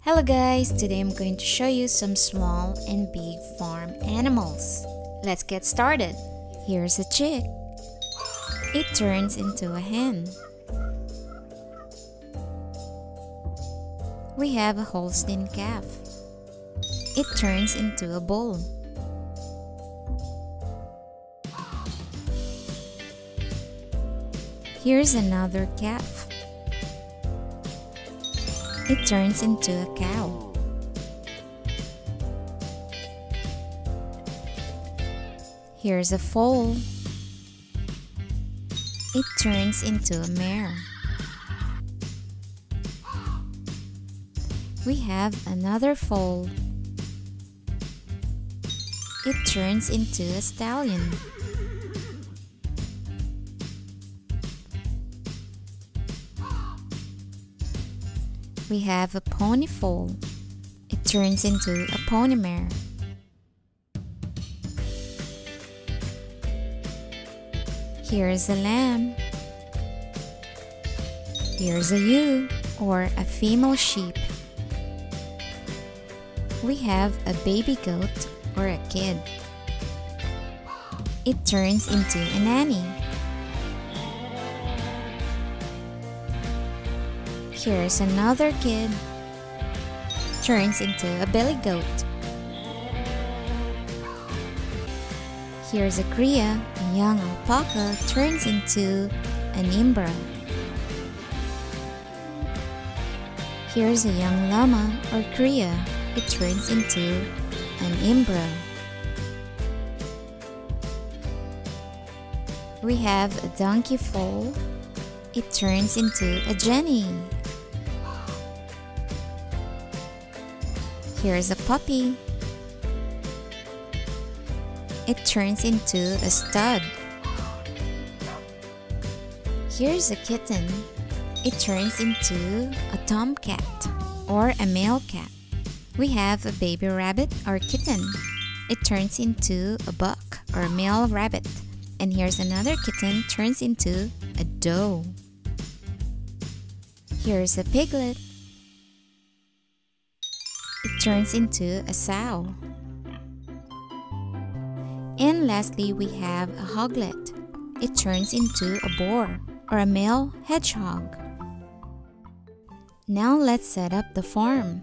Hello guys, today I'm going to show you some small and big farm animals. Let's get started. Here's a chick. It turns into a hen. We have a Holstein calf. It turns into a bull. Here's another calf. It turns into a cow. Here's a foal. It turns into a mare. We have another foal. It turns into a stallion. We have a pony foal. It turns into a pony mare. Here's a lamb. Here's a ewe, or a female sheep. We have a baby goat, or a kid. It turns into a nanny. Here's another kid. Turns into a billy goat. Here's a cria, a young alpaca turns into an imbra. Here's a young llama or cria. It turns into an imbra. We have a donkey foal. It turns into a jenny. Here's a puppy. It turns into a stud. Here's a kitten. It turns into a tomcat or a male cat. We have a baby rabbit or kitten. It turns into a buck or male rabbit. And here's another kitten turns into a doe. Here's a piglet. It turns into a sow. And lastly, we have a hoglet. It turns into a boar or a male hedgehog. Now let's set up the farm.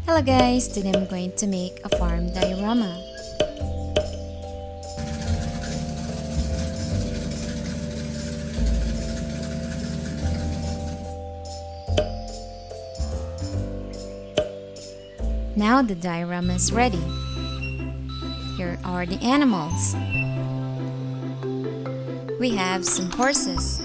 Hello guys, today I'm going to make a farm diorama. Now the diorama is ready. Here are the animals. We have some horses.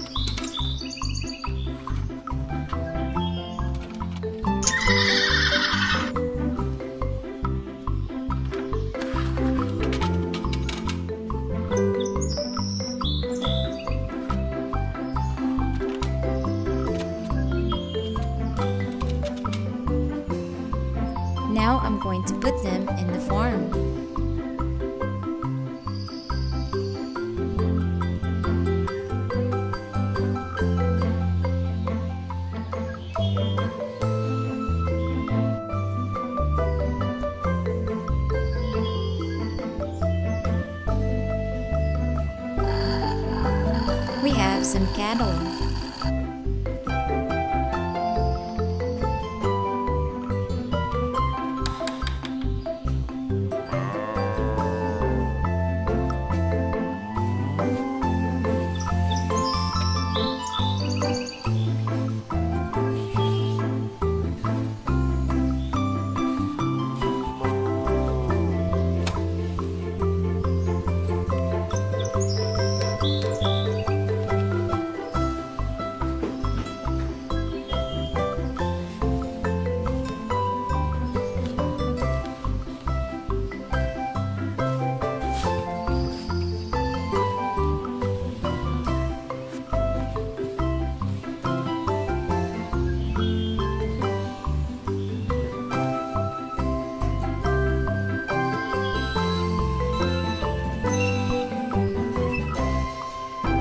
Now I'm going to put them in the farm. We have some cattle.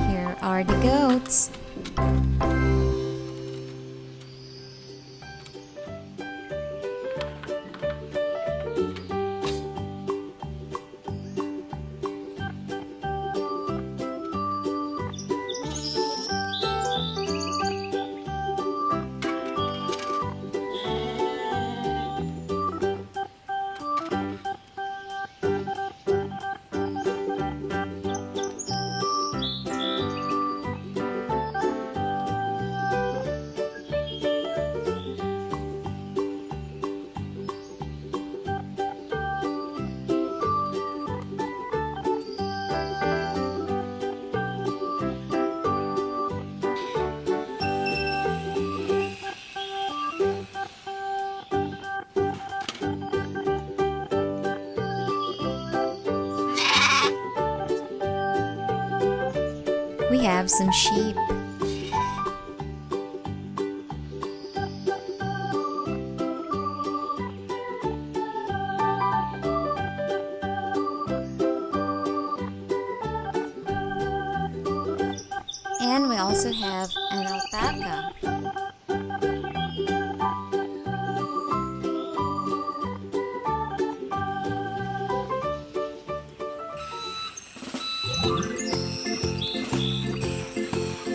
Here are the goats. We have some sheep. And we also have an alpaca.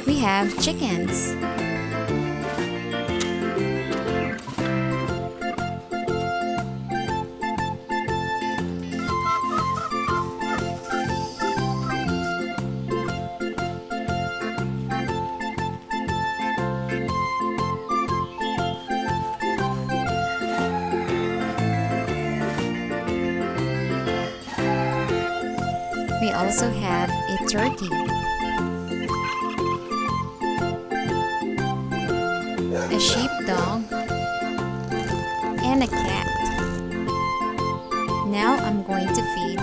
We have chickens. We also have a turkey. A sheepdog, and a cat. Now I'm going to feed